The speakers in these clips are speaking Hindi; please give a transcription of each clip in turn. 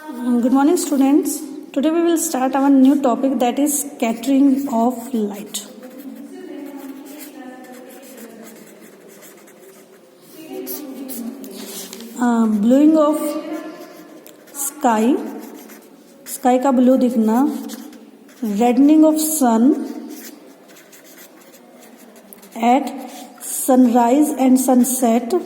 Good morning, students. Today we will start our new topic, that is scattering of light. Bluing of sky का ब्लू दिखना, reddening of sun at sunrise and sunset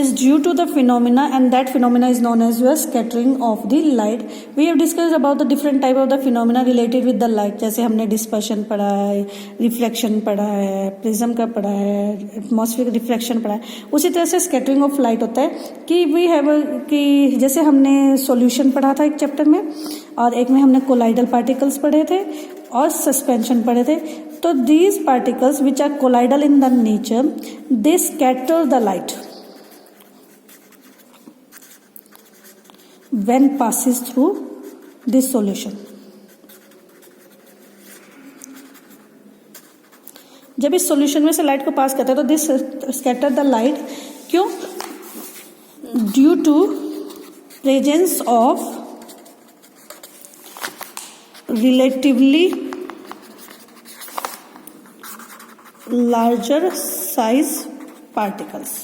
is due to the phenomena, and that phenomena is known as your scattering of the light. We have discussed about the different type of the phenomena related with the light. जैसे हमने dispersion पढ़ा है, reflection पढ़ा है, prism का पढ़ा है, atmospheric refraction पढ़ा है. उसी तरह से scattering of light होता है कि we have कि जैसे हमने solution पढ़ा था एक चैप्टर में, और एक में हमने colloidal particles पढ़े थे और suspension पढ़े थे. तो these particles which are colloidal in the nature, they scatter the light when passes through this solution. जब इस सॉल्यूशन में से लाइट को पास करता है तो दिस स्कैटर द लाइट. क्यों? Due to presence of relatively larger size particles.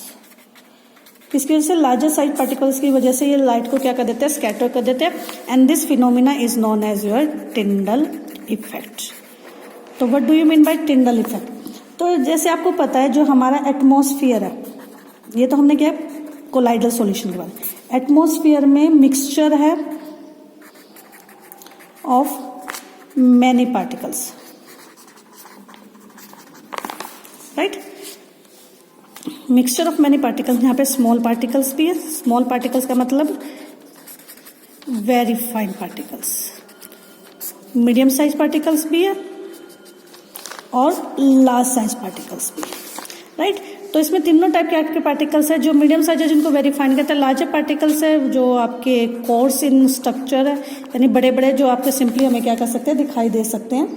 किसकी वजह से? लार्जर साइज पार्टिकल्स की वजह से ये लाइट को क्या कर देते हैं? स्कैटर कर देते हैं. And this phenomena is known as your Tyndall effect. तो what do you mean by Tyndall effect? तो जैसे आपको पता है जो हमारा एटमॉस्फेयर है, ये तो हमने क्या कोलाइडल सॉल्यूशन के बाद, एटमॉस्फेयर में मिक्सचर है of many particles, right? Mixture of many particles. यहाँ पे स्मॉल पार्टिकल्स भी है. स्मॉल पार्टिकल्स का मतलब very fine particles. Medium size particles भी है और लार्ज साइज पार्टिकल्स भी, राइट? तो इसमें तीनों टाइप के आपके पार्टिकल्स है. जो मीडियम साइज है जिनको वेरी फाइन कहते हैं. लार्जर पार्टिकल्स है जो आपके कोर्स इन स्ट्रक्चर है, यानी बड़े बड़े जो आपके सिंपली हमें क्या कर सकते हैं, दिखाई दे सकते हैं.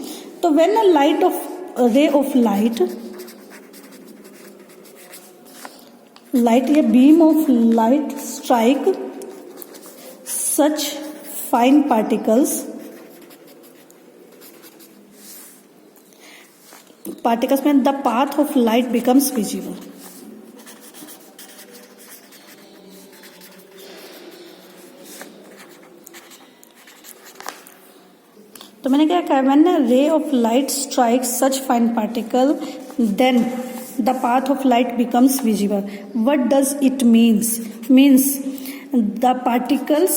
तो when a light of ray of light या beam of light strike such fine particles में the path of light becomes visible. तो मैंने क्या कहा? when a ray of light strikes such fine particle, then the path of light becomes visible. What does it means? Means the particles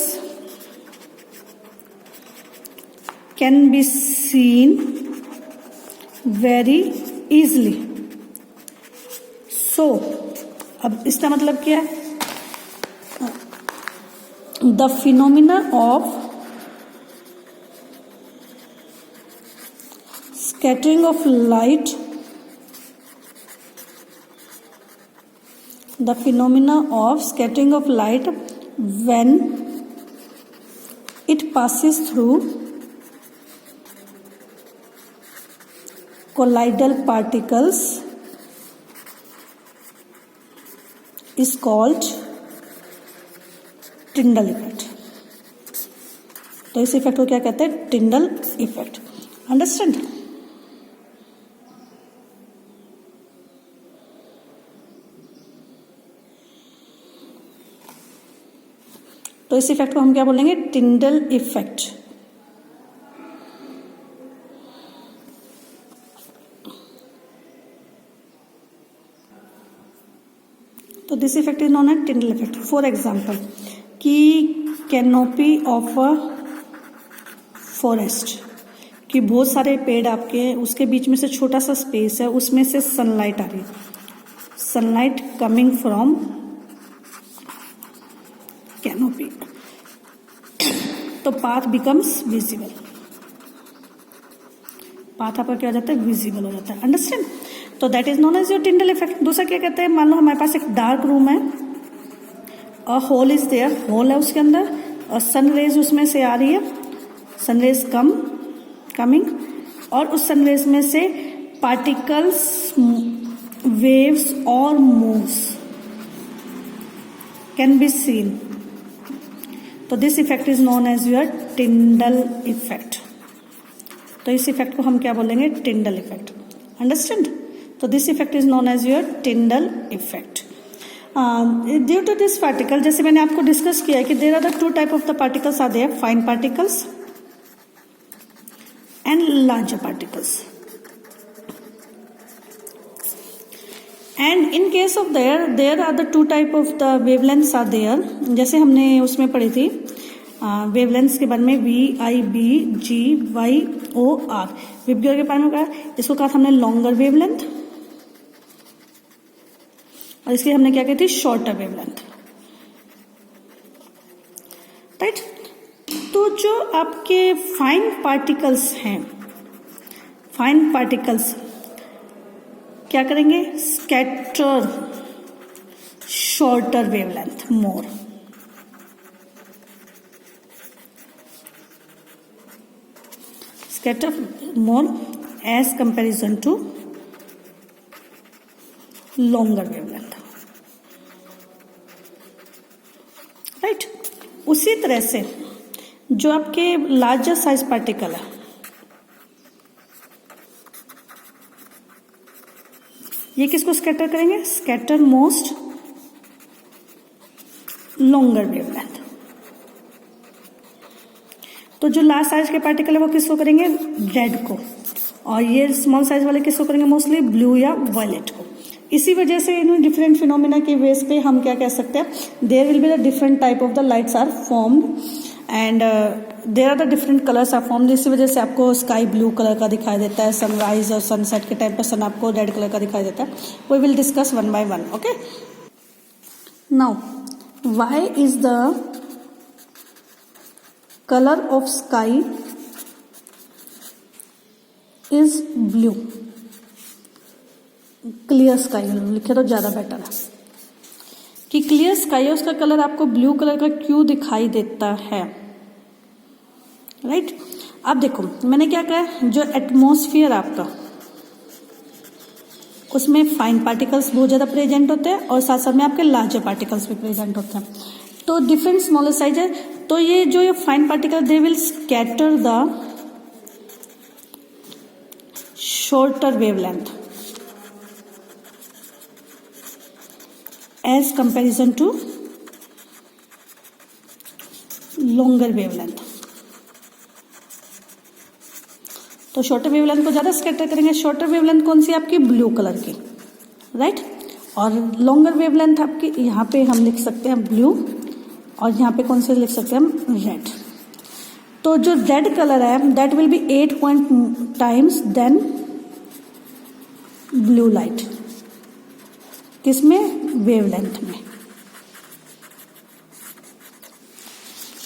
can be seen very easily. So अब इसका मतलब क्या है? The phenomena of scattering of light, the phenomena of scattering of light when it passes through colloidal particles is called Tyndall effect. तो इस इफेक्ट को क्या कहते हैं? Tyndall effect. अंडरस्टैंड? तो इस इफेक्ट को हम क्या बोलेंगे? Tyndall effect. तो this effect is known as Tyndall effect. For example कि कैनोपी ऑफ अ फॉरेस्ट, कि बहुत सारे पेड़ आपके, उसके बीच में से छोटा सा स्पेस है, उसमें से सनलाइट आ रही है. सनलाइट कमिंग फ्रॉम कैनोपी, तो पाथ बिकम्स विजिबल. पाथ आपका क्या हो जाता है? विजिबल हो जाता है. अंडरस्टैंड? तो that is known as your Tyndall effect. दूसरा क्या कहते हैं? मान लो हमारे पास एक डार्क रूम है, a hole is there, hole है उसके अंदर, और सन रेज उसमें से आ रही है. सन रेज कमिंग, और उस सन रेज में से पार्टिकल्स वेव्स और मूव्स can be seen. तो this effect is known as your Tyndall effect. तो इस इफेक्ट को हम क्या बोलेंगे? Tyndall effect. अंडरस्टैंड? तो this effect is known as your Tyndall effect. Due to this particle, जैसे मैंने आपको डिस्कस किया है कि there are the two type of the particles are there, fine particles and larger particles. And in case of there are the two type of the wavelengths are there. जैसे हमने उसमें पढ़ी थी वेवलेंथ्स के बारे में, VIBGYOR. विबग्योर के बारे में कहा, इसको कहा था हमने लॉन्गर वेवलेंथ, और इसकी हमने क्या कही थी? Shorter wavelength. राइट. तो जो आपके फाइन पार्टिकल्स हैं, फाइन पार्टिकल्स क्या करेंगे? Scatter shorter wavelength more. Scatter more as comparison to longer wavelength. Right. उसी तरह से जो आपके लार्जर साइज पार्टिकल है, ये किसको स्कैटर करेंगे? Scatter most longer wavelength. तो जो लार्ज साइज के पार्टिकल है वो किसको करेंगे? रेड को. और ये स्मॉल साइज वाले किसको करेंगे? मोस्टली ब्लू या वायलेट को. इसी वजह से इन डिफरेंट फिनोमिना के बेस पे हम क्या कह सकते हैं? There will be the different type of the lights are formed and there are the different colours are formed. इसी वजह से आपको स्काई ब्लू कलर का दिखाई देता है, सनराइज और सनसेट के टाइम पर सन आपको रेड कलर का दिखाई देता है. We will discuss one by one. Okay. Now why is the color of sky is blue? Clear sky लिखे तो ज्यादा बेटर है कि क्लियर स्काई है, उसका कलर आपको ब्लू कलर का क्यों दिखाई देता है? राइट. अब देखो मैंने क्या कहा, जो एटमॉस्फेयर आपका, उसमें फाइन पार्टिकल्स बहुत ज्यादा प्रेजेंट होते हैं और साथ साथ में आपके लार्जर पार्टिकल्स भी प्रेजेंट होते हैं. तो डिफरेंट स्मॉलर साइज है. तो ये जो ये fine particle they will scatter the shorter wavelength as comparison to longer wavelength. तो शॉर्टर वेवलेंथ को ज्यादा स्कैटर करेंगे. शॉर्टर वेवलेंथ कौन सी? आपकी ब्लू कलर की. राइट. और लॉन्गर वेवलेंथ आपकी यहाँ पे हम लिख सकते हैं ब्लू, और यहाँ पे कौन से लिख सकते हैं हम? रेड. तो जो रेड कलर है that will be 8 times than blue light. किसमें? वेवलेंथ में.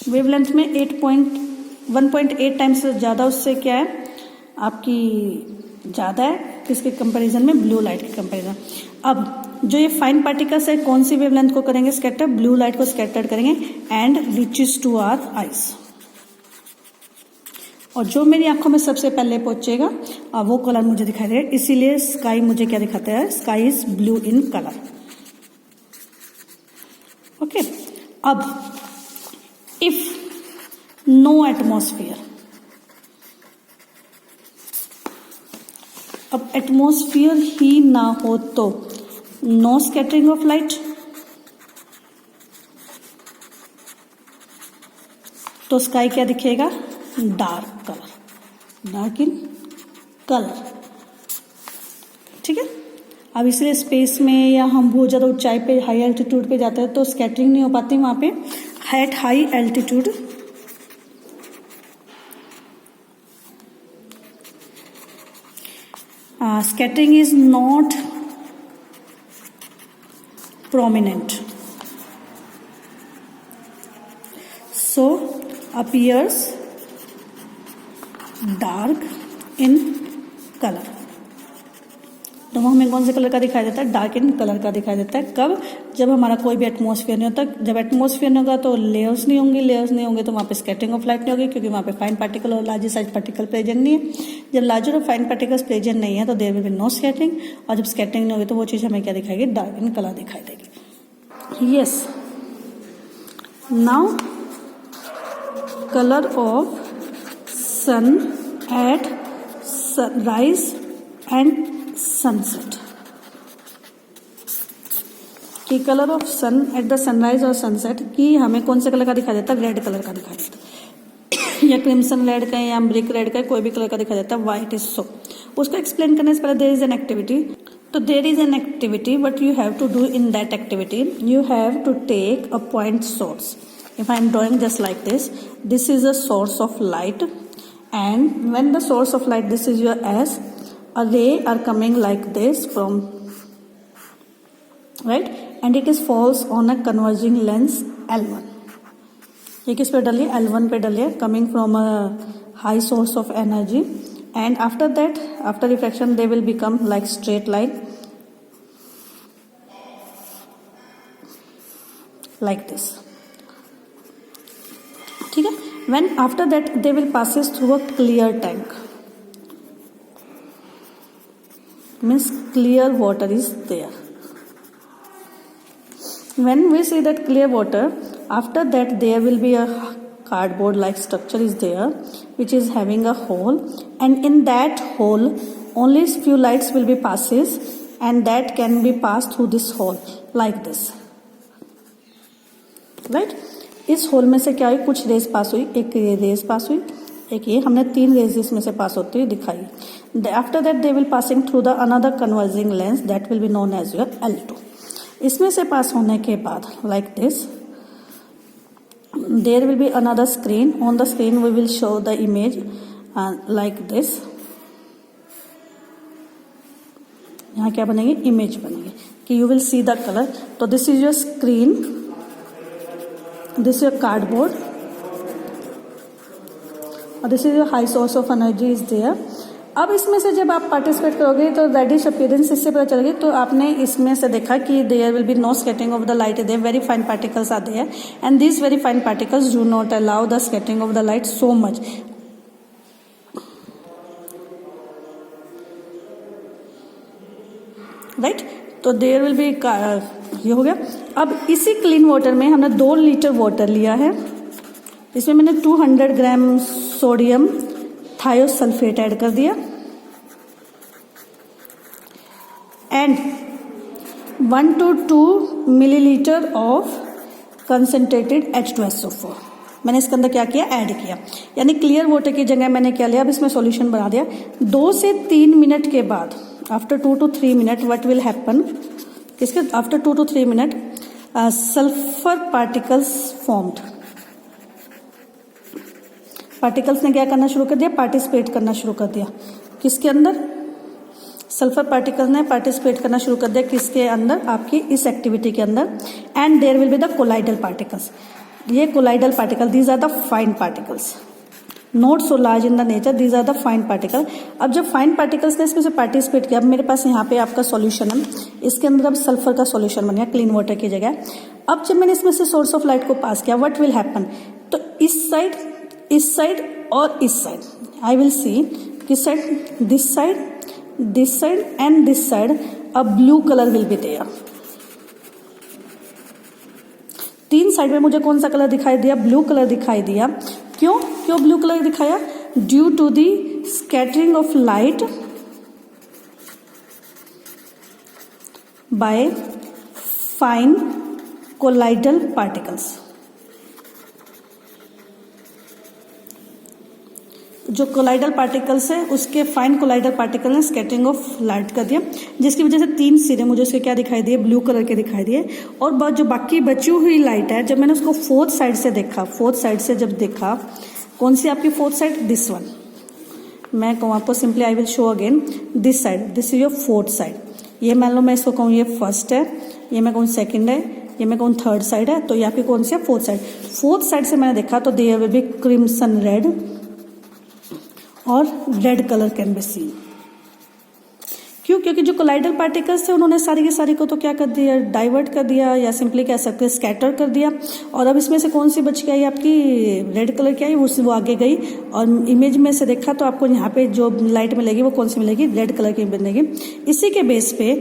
वेवलेंथ में 1.8 टाइम्स से ज्यादा, उससे क्या है आपकी ज्यादा है किसके कंपैरिजन में? ब्लू लाइट के कंपैरिजन. अब जो ये फाइन पार्टिकल्स है कौन सी वेवलेंथ को करेंगे स्कैटर? ब्लू लाइट को स्कैटर करेंगे and reaches to our eyes. और जो मेरी आंखों में सबसे पहले पहुंचेगा वो कलर मुझे दिखाई दे. इसीलिए स्काई मुझे क्या दिखाता है? Sky is blue in colour. Okay. अब इफ नो एटमॉस्फेयर, अब एटमॉस्फेयर ही ना हो तो नो स्कैटरिंग ऑफ लाइट. तो स्काई क्या दिखेगा? Dark colour, dark in colour. ठीक है. अब इसलिए स्पेस में या हम बहुत ज्यादा ऊंचाई पे हाई एल्टीट्यूड पे जाते हैं तो स्कैटरिंग नहीं हो पाती वहां पे. At high altitude scattering is not prominent, so appears dark in color. तो वो हमें कौन से कलर का दिखाई देता है? डार्क इन कलर का दिखाई देता है. कब? जब हमारा कोई भी एटमॉस्फेयर नहीं होता. जब एटमॉस्फेयर नहीं होगा तो लेयर्स नहीं होंगी, लेयर्स नहीं होंगे तो वहाँ पे स्कैटरिंग ऑफ लाइट नहीं होगी, क्योंकि वहाँ पे फाइन पार्टिकल और लार्जर साइज पार्टिकल प्रेजेंट नहीं है. जब लार्जर और फाइन पार्टिकल्स प्रेजेंट नहीं है तो there will be no scattering, और जब स्कैटरिंग नहीं होगी तो वो चीज़ हमें क्या दिखाएगी? डार्क इन कलर दिखाई देगी. Yes. Now colour of sun at sunrise and sunset, कि colour of sun at the sunrise और सनसेट कि हमें कौन से कलर का दिखाई देता है, रेड कलर का दिखाई देता है या क्रिम्सन रेड का या ब्रिक रेड का, कोई भी कलर का दिखाई देता है, वाइट इज सो। उसको एक्सप्लेन करने से पहले देयर इज एन एक्टिविटी, तो there is an activity what you have to do in that activity, you have to take a point source. If I am drawing just like this is a source of light and when the source of light, this is your S, a ray are coming like this from, right, and it is falls on a converging lens L1, ये किस पे डालिए, L1 पे डालिए, coming from a high source of energy, and after that, after refraction they will become like straight line like this, ठीक है। When after that they will passes through a clear tank, means clear water is there. When we see that clear water, after that there will be a cardboard like structure is there which is having a hole, and in that hole only few lights will be passes, and that can be passed through this hole like this, right। इस होल में से क्या हुई, कुछ रेज पास हुई, एक ये रेज पास हुई, एक ये, हमने 3 रेज इसमें से पास होती हुई दिखाई। After that they will passing through the another converging lens that will be known as your L2। इसमें से पास होने के बाद like this there will be another screen, on the screen we will show the image like this, यहाँ क्या बनेगी, इमेज बनेगी कि you will see the colour. तो this is your screen, this is your cardboard, और this is your high source of energy is there। अब इसमें से जब आप पार्टिसिपेट करोगे तो रेडिश अपीयरेंस इससे पता चलेगी। तो आपने इसमें से देखा कि there will be no scattering of the light, there very fine particles are there, and this very fine particles do not allow the scattering of the light so much, right. तो देयर विल बी, ये हो गया। अब इसी क्लीन वाटर में हमने 2 लीटर वाटर लिया है, इसमें मैंने 200 ग्राम सोडियम थायोसल्फेट ऐड कर दिया, and 1 to 2 millilitre of concentrated H2SO4 मैंने इसके अंदर क्या किया, ऐड किया। यानी क्लियर वाटर की जगह मैंने क्या लिया, अब इसमें सॉल्यूशन बना दिया। 2 से 3 मिनट के बाद, after 2 to 3 minute what will happen, किसके after 2 to 3 minute sulphur particles formed, particles ने क्या करना शुरू कर दिया, पार्टिसिपेट करना शुरू कर दिया, किसके अंदर, सल्फर पार्टिकल्स ने पार्टिसिपेट करना शुरू कर दिया, किसके अंदर, आपकी इस एक्टिविटी के अंदर, and there will be the colloidal particles, ये colloidal particle, these are the fine particles, not so large in the nature, these are the fine particle. अब जब फाइन पार्टिकल्स ने इसमें से पार्टिसिपेट किया, अब मेरे पास यहाँ पे आपका सॉल्यूशन है, इसके अंदर अब सल्फर का सॉल्यूशन बन गया क्लीन वाटर की जगह। अब जब मैंने इसमें से सोर्स ऑफ लाइट को पास किया, व्हाट विल हैपन, तो इस साइड और इस साइड आई विल सी, किस side, this side and this side, a blue colour will be there. 3 side में मुझे कौन सा कलर दिखाई दिया, ब्लू कलर दिखाई दिया। क्यों ब्लू कलर दिखाया, due to the scattering of light by fine colloidal particles. जो कोलाइडल पार्टिकल्स है उसके फाइन कोलाइडल पार्टिकल ने स्कैटरिंग ऑफ लाइट कर दिया, जिसकी वजह से 3 सिरे मुझे उसके क्या दिखाई दिए, ब्लू कलर के दिखाई दिए। और जो बाकी बची हुई लाइट है, जब मैंने उसको 4th साइड से देखा, 4th साइड से जब देखा, कौन सी आपकी 4th साइड, दिस वन, मैं कहूँ आपको simply, I will show again this side, this is your 4th side. ये मान लो मैं इसको कहूँ ये 1st है, ये मैं कहूँ 2nd है, ये मैं कहूँ 3rd साइड है, तो ये आपकी कौन सी है, 4th साइड। 4th साइड से मैंने देखा तो there will be crimson red और red colour can be seen. क्यों, क्योंकि जो कोलाइडल पार्टिकल्स थे उन्होंने सारी की सारी को तो क्या कर दिया, डाइवर्ट कर दिया, या सिंपली कह सकते हैं स्कैटर कर दिया। और अब इसमें से कौन सी बच गई आपकी, रेड कलर की आई, वो आगे गई। और इमेज में से देखा तो आपको यहाँ पे जो लाइट मिलेगी वो कौन सी मिलेगी, रेड कलर की मिलेगी। इसी के बेस पे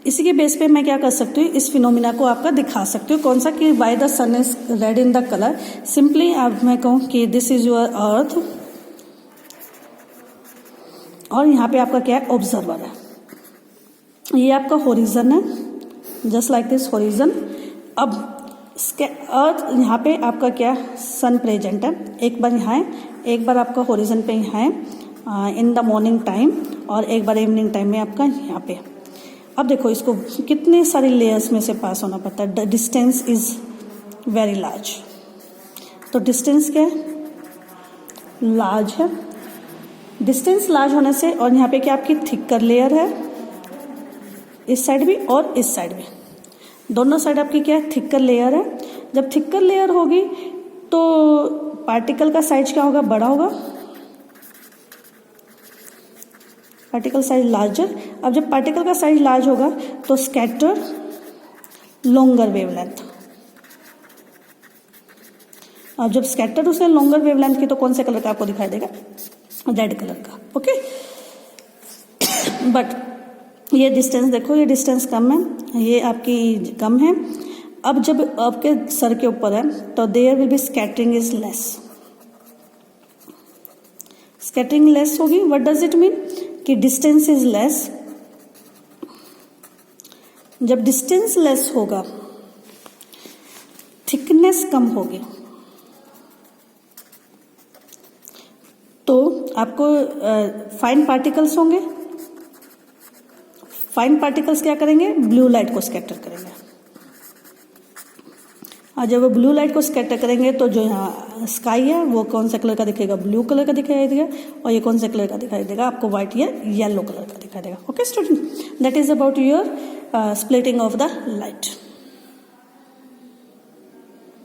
इसी के बेस पे मैं क्या कर सकती हूँ, इस फिनोमिना को आपका दिखा सकती हूँ। कौन सा, कि why the sun is red in the colour. Simply अब मैं कहूँ कि दिस इज योर अर्थ, और यहाँ पे आपका क्या है, ऑब्जर्वर है। ये आपका होरिजन है, जस्ट लाइक दिस होरिजन। अब इसके अर्थ यहाँ पे आपका क्या, सन प्रेजेंट है। एक बार यहाँ है, एक बार आपका होरिजन पे यहाँ है इन द मॉर्निंग टाइम, और एक बार इवनिंग टाइम में आपका यहाँ पे। अब देखो इसको कितने सारे लेयर्स में से पास होना पड़ता है। The distance is very large. तो डिस्टेंस क्या है, लार्ज है। डिस्टेंस लार्ज होने से, और यहाँ पे क्या आपकी थिकर लेयर है, इस साइड भी और इस साइड भी, दोनों साइड आपकी क्या है, थिकर लेयर है। जब थिकर लेयर होगी तो पार्टिकल का साइज क्या होगा, बड़ा होगा, पार्टिकल साइज लार्जर। अब जब पार्टिकल का साइज लार्ज होगा तो स्कैटर लॉन्गर वेवलेंथ। अब जब स्कैटर उसे लॉन्गर वेवलेंथ की, तो कौन से कलर का आपको दिखाई देगा, रेड कलर का। ओके, बट ये डिस्टेंस देखो, ये डिस्टेंस कम है, ये आपकी कम है। अब जब आपके सर के ऊपर है तो there will be scattering is less. Scattering less होगी, व्हाट डज इट मीन, कि डिस्टेंस इज लेस। जब डिस्टेंस लेस होगा, थिकनेस कम होगी, तो आपको फाइन पार्टिकल्स होंगे। फाइन पार्टिकल्स क्या करेंगे, ब्लू लाइट को स्कैटर करेंगे। और जब वो ब्लू लाइट को स्कैटर करेंगे तो जो यहाँ स्काई है वो कौन सा कलर का दिखेगा, ब्लू कलर का दिखाई देगा। और ये कौन सा कलर का दिखाई देगा आपको, व्हाइट या येलो कलर का दिखाई देगा। Okay student, that is about your splitting of the light.